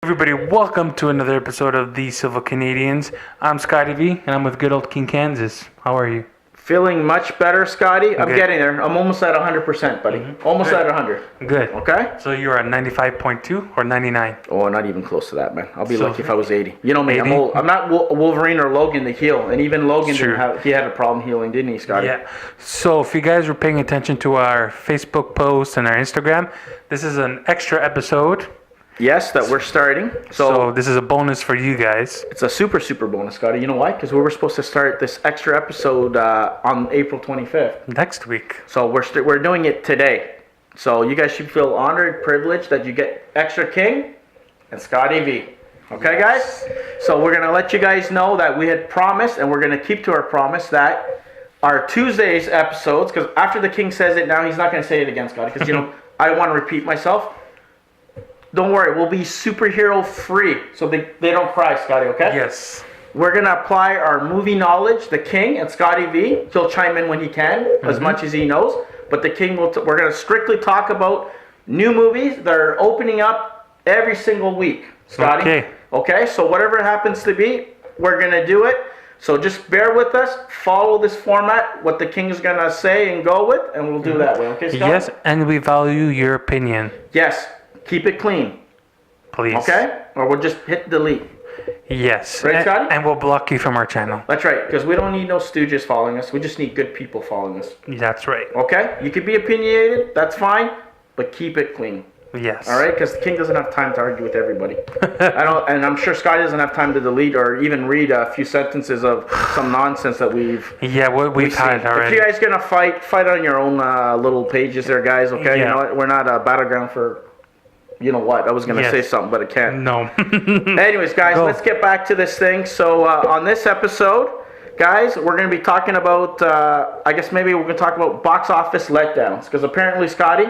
Everybody, welcome to another episode of The Civil Canadians. I'm Scotty V, and I'm with good old King Kansas. How are you? Feeling much better, Scotty. I'm Good. getting there. I'm almost at 100%, buddy. Almost Good. at 100. Good. Okay? So you're at 95.2 or 99? Oh, not even close to that, man. I'll be So- lucky if I was 80. You know me. 80? I'm not Wolverine or Logan to heal. And even Logan, Sure. he had a problem healing, didn't he, Scotty? Yeah. So if you guys were paying attention to our Facebook posts and our Instagram, this is an extra episode. Yes, that we're starting. So this is a bonus for you guys. It's a super bonus, Scotty. You know why? Because we were supposed to start this extra episode on April 25th. Next week. So we're doing it today. So you guys should feel honored, privileged that you get Extra King and Scotty V. Okay, guys? So we're going to let you guys know that we had promised, and we're going to keep to our promise, that our Tuesdays episodes, because after the King says it now, he's not going to say it again, Scotty, because, I don't want to repeat myself. Don't worry, we'll be superhero free, so they don't cry, Scotty, okay? Yes. We're going to apply our movie knowledge, the King and Scotty V. He'll chime in when he can, as much as he knows. But the King we're going to strictly talk about new movies that are opening up every single week, Scotty. Okay. Okay, so whatever it happens to be, we're going to do it. So just bear with us, follow this format, what the King is going to say and go with, and we'll do that way, okay, Scotty? Yes, and we value your opinion. Yes, keep it clean, Please. okay? Or we'll just hit delete. Yes. Right, Scotty? And we'll block you from our channel. That's right, because we don't need no stooges following us. We just need good people following us. That's right. Okay? You could be opinionated, that's fine, but keep it clean. Yes. All right? Because the King doesn't have time to argue with everybody. And I'm sure Scotty doesn't have time to delete or even read a few sentences of some nonsense that we've we've had seen. already. If you guys gonna fight on your own little pages there, guys. Okay? Yeah. You know what? We're not a battleground for. You know what? I was gonna say something, but I can't. No. Anyways, guys, Go. let's get back to this thing. So on this episode, guys, we're going to be talking about, I guess maybe we're going to talk about box office letdowns. Because apparently, Scotty,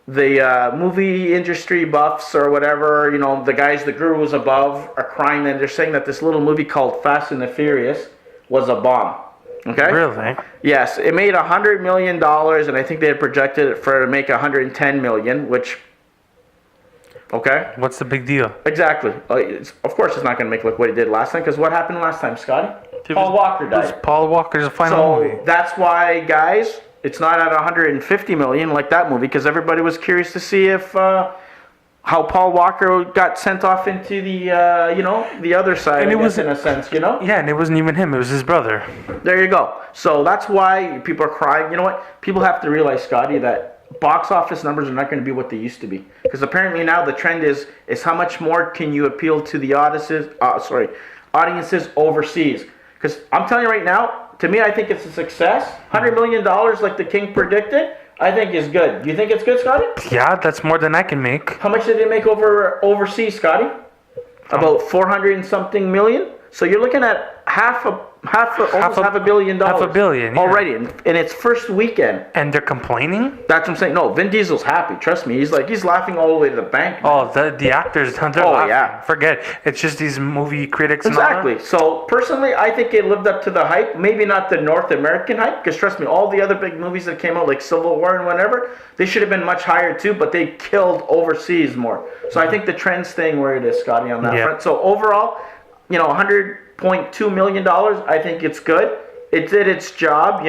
the movie industry buffs or whatever, the guys, the gurus above are crying, and they're saying that this little movie called Fast and the Furious was a bomb. Okay? Really? Yes, it made $100 million, and I think they had projected it to make $110 million, which... Okay? What's the big deal? Exactly. Of course, it's not going to make like what he did last time, because what happened last time, Scotty? Paul Walker died. Paul Walker's final movie. So that's why, guys, it's not at 150 million like that movie, because everybody was curious to see if how Paul Walker got sent off into the the other side. And it was in a sense, Yeah, and it wasn't even him; it was his brother. There you go. So that's why people are crying. You know what? People have to realize, Scotty, that box office numbers are not going to be what they used to be, because apparently now the trend is how much more can you appeal to the audiences overseas. Because I'm telling you right now, to me, I think it's a success. $100 million like the King predicted, I think is good. You think it's good, Scotty? Yeah, that's more than I can make. How much did they make overseas, Scotty? About 400 and something million. So you're looking at almost half a billion dollars. $500 million, yeah. Already in its first weekend. And they're complaining? That's what I'm saying. No, Vin Diesel's happy. Trust me. He's laughing all the way to the bank. Oh, the actors, they're laughing. Yeah. Forget. It's just these movie critics and all Exactly. So personally, I think it lived up to the hype. Maybe not the North American hype, because trust me, all the other big movies that came out, like Civil War and whatever, they should have been much higher too, but they killed overseas more. So I think the trend's staying where it is, Scotty, on that front. So overall, $100.2 million, I think it's good. It did its job,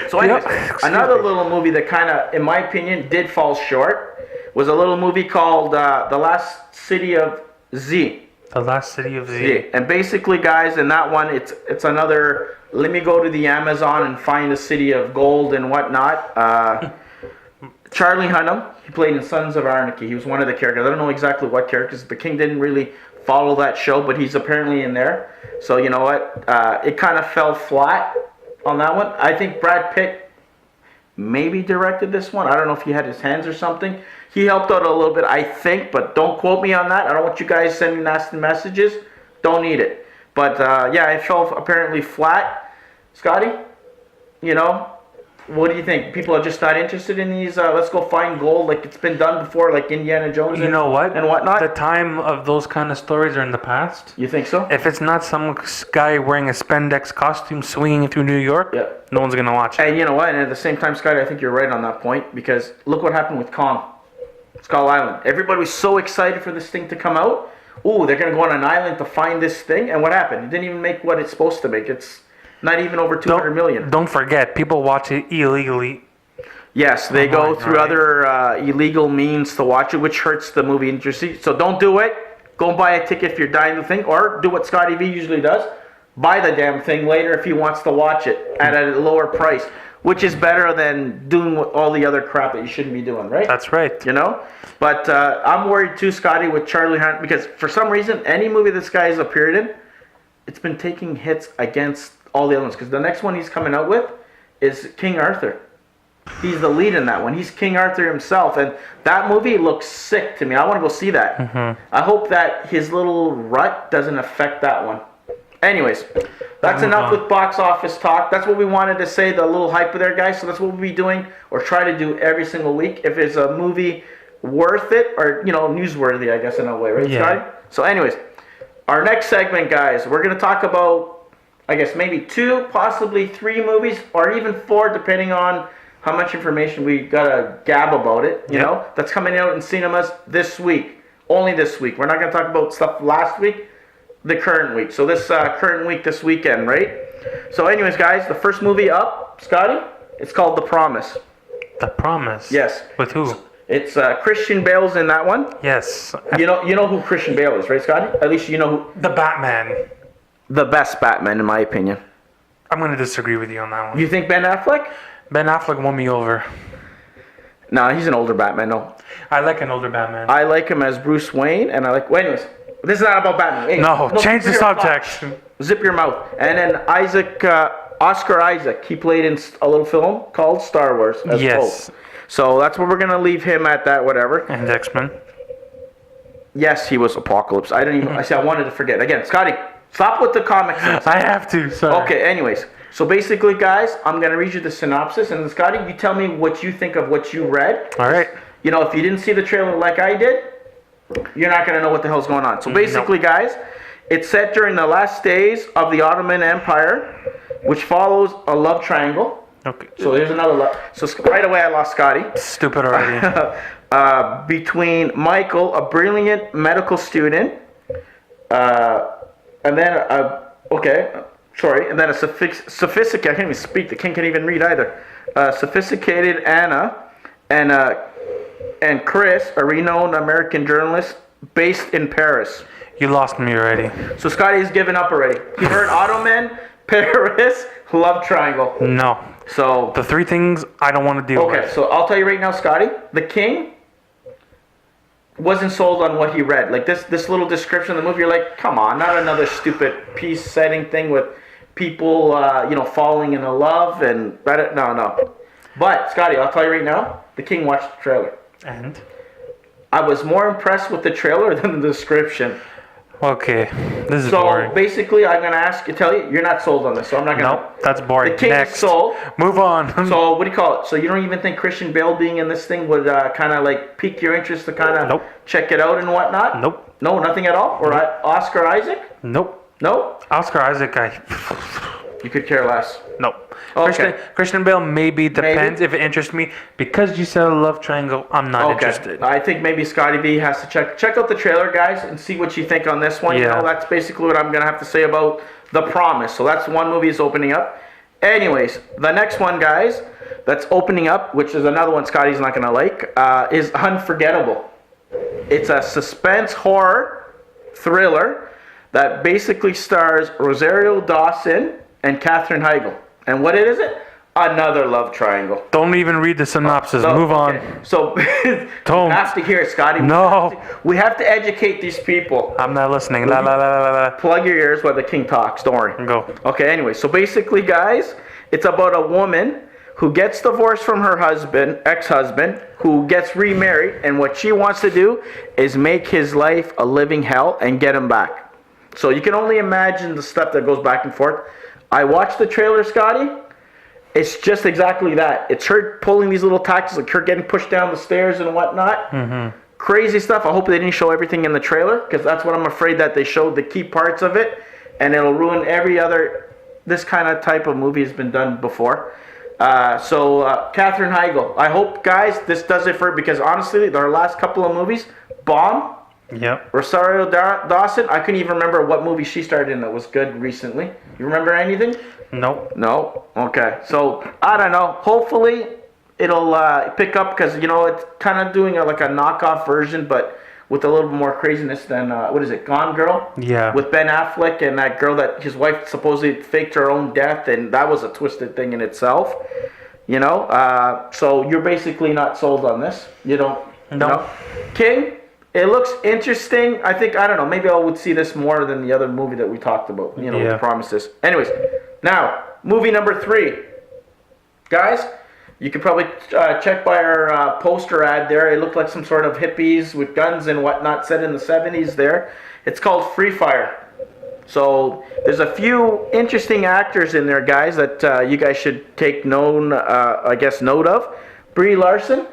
So anyways, another little movie that kind of, in my opinion, did fall short was a little movie called The Last City of Z. The Last City of Z. And basically, guys, in that one, it's another, let me go to the Amazon and find a city of gold and whatnot. Charlie Hunnam, he played in Sons of Anarchy. He was one of the characters. I don't know exactly what characters. The King didn't really follow that show, but he's apparently in there. So you know what? It kind of fell flat on that one. I think Brad Pitt maybe directed this one. I don't know if he had his hands or something. He helped out a little bit, I think, but don't quote me on that. I don't want you guys sending nasty messages. Don't need it. But yeah, it fell apparently flat. Scotty, what do you think? People are just not interested in these, let's go find gold like it's been done before, like Indiana Jones You know what? and whatnot? The time of those kind of stories are in the past. You think so? If it's not some guy wearing a spandex costume swinging through New York, no one's going to watch it. And you know what? And at the same time, Scotty, I think you're right on that point, because look what happened with Kong. Skull Island. Everybody was so excited for this thing to come out. Ooh, they're going to go on an island to find this thing. And what happened? It didn't even make what it's supposed to make. It's not even over 200 million. Don't forget, people watch it illegally. Yes, they go through other illegal means to watch it, which hurts the movie industry. So don't do it. Go and buy a ticket if you're dying to think. Or do what Scotty V usually does. Buy the damn thing later if he wants to watch it at a lower price. Which is better than doing all the other crap that you shouldn't be doing, right? That's right. You know? But I'm worried too, Scotty, with Charlie Hunt, because for some reason, any movie this guy has appeared in, it's been taking hits against all the other ones. Because the next one he's coming out with is King Arthur. He's the lead in that one. He's King Arthur himself. And that movie looks sick to me. I want to go see that. Mm-hmm. I hope that his little rut doesn't affect that one. Anyways, that's enough with box office talk. That's what we wanted to say, the little hype there, guys. So that's what we'll be doing, or try to do every single week. If it's a movie worth it, or, newsworthy, I guess, in a way, right, Scotty? So anyways, our next segment, guys, we're going to talk about, I guess, maybe 2, possibly 3 movies, or even 4, depending on how much information we got to gab about it, you know? That's coming out in cinemas this week. Only this week. We're not going to talk about stuff last week. The current week. So this current week, this weekend, right? So anyways, guys, the first movie up, Scotty, it's called The Promise. The Promise? Yes. With who? It's Christian Bale's in that one. Yes. You know who Christian Bale is, right, Scotty? At least you know who. The Batman. The best Batman, in my opinion. I'm going to disagree with you on that one. You think Ben Affleck? Ben Affleck won me over. No, he's an older Batman, no. I like an older Batman. I like him as Bruce Wayne, and I like... Well, anyways, this is not about Batman. Hey, no, change the subject. Zip your mouth. And then Oscar Isaac, he played in a little film called Star Wars as Pope. So that's where we're going to leave him at that, whatever. And X-Men. Yes, he was Apocalypse. I didn't even... I wanted to forget. Again, Scotty, stop with the comics. I have to, sorry. Okay, anyways. So basically, guys, I'm going to read you the synopsis. And Scotty, you tell me what you think of what you read. All right. If you didn't see the trailer like I did, you're not going to know what the hell's going on. So basically, guys, it's set during the last days of the Ottoman Empire, which follows a love triangle. Okay. So there's another love. So right away, I lost Scotty. Stupid already. Between Michael, a brilliant medical student, and then and then a sophisticated. I can't even speak. The king can't even read either. Sophisticated Anna, and Chris, a renowned American journalist based in Paris. You lost me already. So Scotty's given up already. He heard Ottoman, Paris, love triangle. No. So the 3 things I don't want to deal with. Okay, so I'll tell you right now, Scotty, the king wasn't sold on what he read. Like this little description of the movie, you're like, come on, not another stupid piece setting thing with people, falling in love and no. But Scotty, I'll tell you right now, the king watched the trailer. And? I was more impressed with the trailer than the description. Okay, this is boring. So basically, I'm gonna tell you, you're not sold on this, so I'm not gonna. Nope, that's boring. The king is sold. Move on. So what do you call it? So you don't even think Christian Bale being in this thing would kind of like pique your interest to kind of check it out and whatnot? Nope. No, nothing at all. Or Oscar Isaac? Nope. No. Oscar Isaac, You could care less. Nope. Okay. Christian Bale maybe depends if it interests me. Because you said a love triangle, I'm not interested. I think maybe Scotty V has to check out the trailer, guys, and see what you think on this one. Yeah. That's basically what I'm gonna have to say about The Promise. So that's one movie is opening up. Anyways, the next one, guys, that's opening up, which is another one Scotty's not gonna like, is Unforgettable. It's a suspense horror thriller that basically stars Rosario Dawson and Katherine Heigl. And what is it? Another love triangle. Don't even read the synopsis. Move on. So, Don't. You have to hear it, Scotty. No. We have to educate these people. I'm not listening. La la la la la. Plug your ears while the king talks. Don't worry. Go. Okay, anyway. So basically, guys, it's about a woman who gets divorced from her ex-husband, who gets remarried, and what she wants to do is make his life a living hell and get him back. So you can only imagine the stuff that goes back and forth. I watched the trailer, Scotty. It's just exactly that. It's her pulling these little tactics, like her getting pushed down the stairs and whatnot. Mm-hmm. Crazy stuff. I hope they didn't show everything in the trailer, because that's what I'm afraid that they showed the key parts of it, and it'll ruin every other. This kind of type of movie has been done before. Katherine Heigl. I hope, guys, this does it for because honestly, our last couple of movies, bomb. Yep. Rosario Dawson. I couldn't even remember what movie she starred in that was good recently. You remember anything? Nope. No. Okay. So I don't know. Hopefully, it'll pick up because it's kind of doing like a knockoff version, but with a little bit more craziness than what is it, Gone Girl? Yeah. With Ben Affleck and that girl that his wife supposedly faked her own death, and that was a twisted thing in itself. So you're basically not sold on this. You don't. No. No. King. It looks interesting. I think, I don't know, maybe I would see this more than the other movie that we talked about, with the promises. Anyways, now, movie number 3. Guys, you can probably check by our poster ad there. It looked like some sort of hippies with guns and whatnot set in the 70s there. It's called Free Fire. So there's a few interesting actors in there, guys, that you guys should take note of. Brie Larson.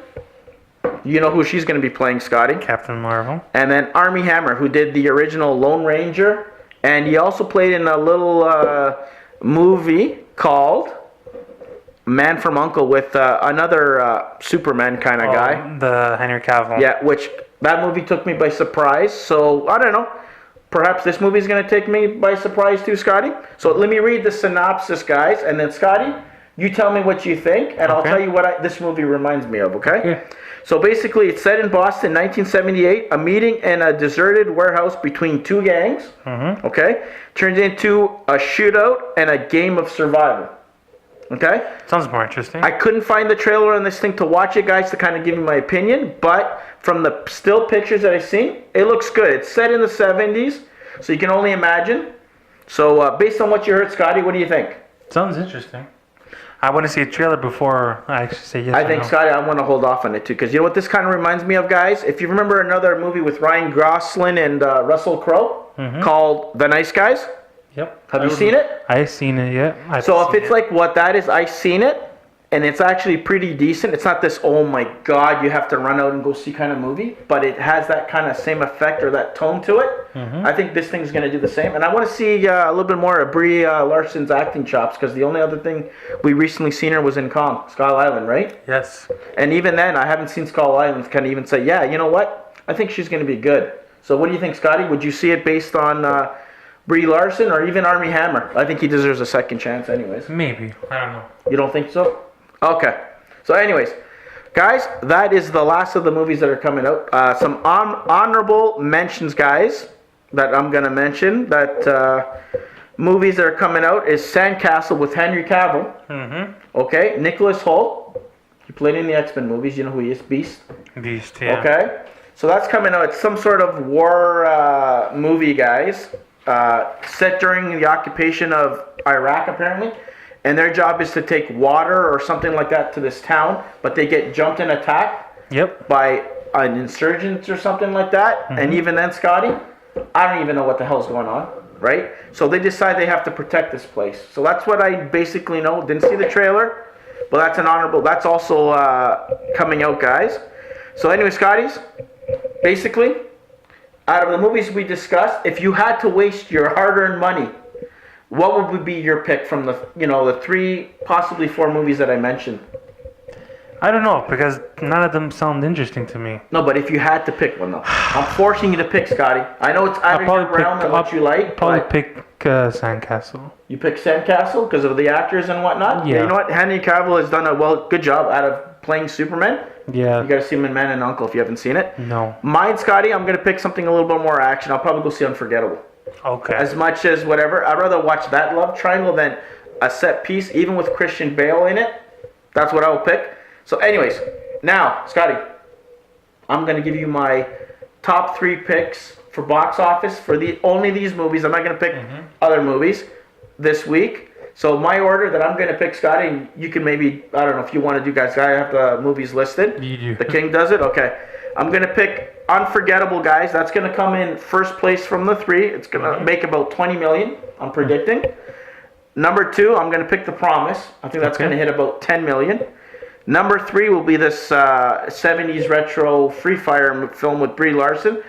You know who she's going to be playing, Scotty? Captain Marvel. And then Armie Hammer, who did the original Lone Ranger. And he also played in a little movie called Man from U.N.C.L.E. with another Superman kind of guy. The Henry Cavill. Yeah, which that movie took me by surprise. So, I don't know. Perhaps this movie is going to take me by surprise too, Scotty. So, let me read the synopsis, guys. And then, Scotty, you tell me what you think. And I'll tell you what this movie reminds me of, okay? Yeah. So basically, it's set in Boston, 1978. A meeting in a deserted warehouse between two gangs, okay, turns into a shootout and a game of survival, okay? Sounds more interesting. I couldn't find the trailer on this thing to watch it, guys, to kind of give me my opinion, but from the still pictures that I've seen, it looks good. It's set in the 70s, so you can only imagine. So based on what you heard, Scotty, what do you think? Sounds interesting. I want to see a trailer before I actually say yes. I think, Scotty, I want to hold off on it too, because you know what this kind of reminds me of, guys? If you remember another movie with Ryan Gosling and Russell Crowe called The Nice Guys. Yep. Have you seen it? I've seen it, yeah. So if it's like what that is, I've seen it, and it's actually pretty decent. It's not this, oh my God, you have to run out and go see kind of movie, but it has that kind of same effect or that tone to it. I think this thing's going to do the same. And I want to see a little bit more of Brie Larson's acting chops, because the only other thing we recently seen her was in Kong, Skull Island, right? Yes. And even then, I haven't seen Skull Island kind of even say, yeah, you know what? I think she's going to be good. So what do you think, Scotty? Would you see it based on Brie Larson or even Armie Hammer? I think he deserves a second chance anyways. Maybe. I don't know. You don't think so? Okay. So anyways, guys, that is the last of the movies that are coming out. Some honorable mentions, guys, that I'm going to mention. That movies that are coming out is Sandcastle with Henry Cavill. Okay. Nicholas Hoult. He played in the X-Men movies. You know who he is? Beast. Beast, yeah. Okay. So that's coming out. It's some sort of war movie, guys. Set during the occupation of Iraq, apparently. And their job is to take water or something like that to this town, but they get jumped and attacked by an insurgent or something like that. And even then, Scotty, I don't even know what the hell's going on, right? So they decide they have to protect this place. So that's what I basically know. Didn't see the trailer, but that's an honorable. That's also coming out, guys. So anyway, Scotties, basically, out of the movies we discussed, if you had to waste your hard-earned money, what would be your pick from the 3, possibly 4 movies that I mentioned? I don't know, because none of them sound interesting to me. No, but if you had to pick one, though. I'm forcing you to pick, Scotty. I know it's out of your realm and what you like. Probably pick Sandcastle. You pick Sandcastle because of the actors and whatnot? Yeah. You know what? Henry Cavill has done a good job out of playing Superman. Yeah. You got to see him in Man and Uncle if you haven't seen it. No. Mine, Scotty, I'm going to pick something a little bit more action. I'll probably go see Unforgettable. Okay. As much as whatever. I'd rather watch that love triangle than a set piece, even with Christian Bale in it. That's what I will pick. So anyways, now, Scotty, I'm going to give you my top 3 picks for box office for only these movies. I'm not going to pick other movies this week. So my order that I'm going to pick, Scotty, and you can maybe, I don't know if you want to do, guys. I have the movies listed. You do. The King does it? Okay. I'm going to pick Unforgettable, guys. That's going to come in first place from the 3. It's going to make about 20 million, I'm predicting. Number 2, I'm going to pick The Promise. I think that's going to hit about 10 million. Number 3 will be this 70s retro Free Fire film with Brie Larson.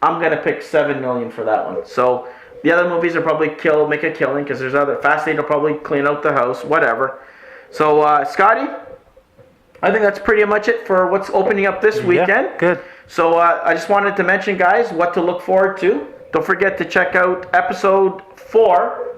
I'm going to pick 7 million for that one. So the other movies will probably make a killing because there's other. Fast 8 will probably clean out the house, whatever. So, Scotty, I think that's pretty much it for what's opening up this weekend. Yeah, good. So, I just wanted to mention, guys, what to look forward to. Don't forget to check out episode 4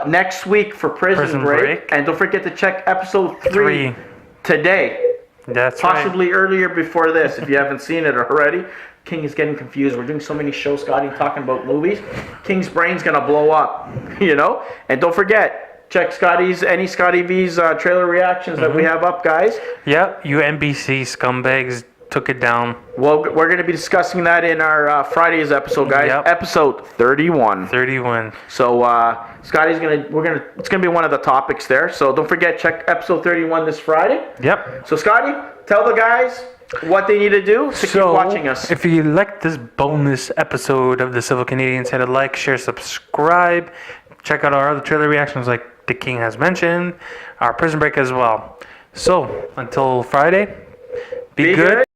next week for Prison Break. And don't forget to check episode 3 today. That's Possibly earlier before this, if you haven't seen it already. King is getting confused. We're doing so many shows, Scotty, talking about movies. King's brain's going to blow up, you know? And don't forget, check any Scotty V's trailer reactions that we have up, guys. Yep, you NBC scumbags took it down. Well, we're going to be discussing that in our Friday's episode, guys. Yep. Episode 31. 31. So Scotty's it's gonna be one of the topics there. So don't forget, check episode 31 this Friday. Yep. So Scotty, tell the guys what they need to do to keep watching us. If you like this bonus episode of the Civil Canadians, hit a like, share, subscribe. Check out our other trailer reactions like the King has mentioned, our Prison Break as well. So until Friday, be good.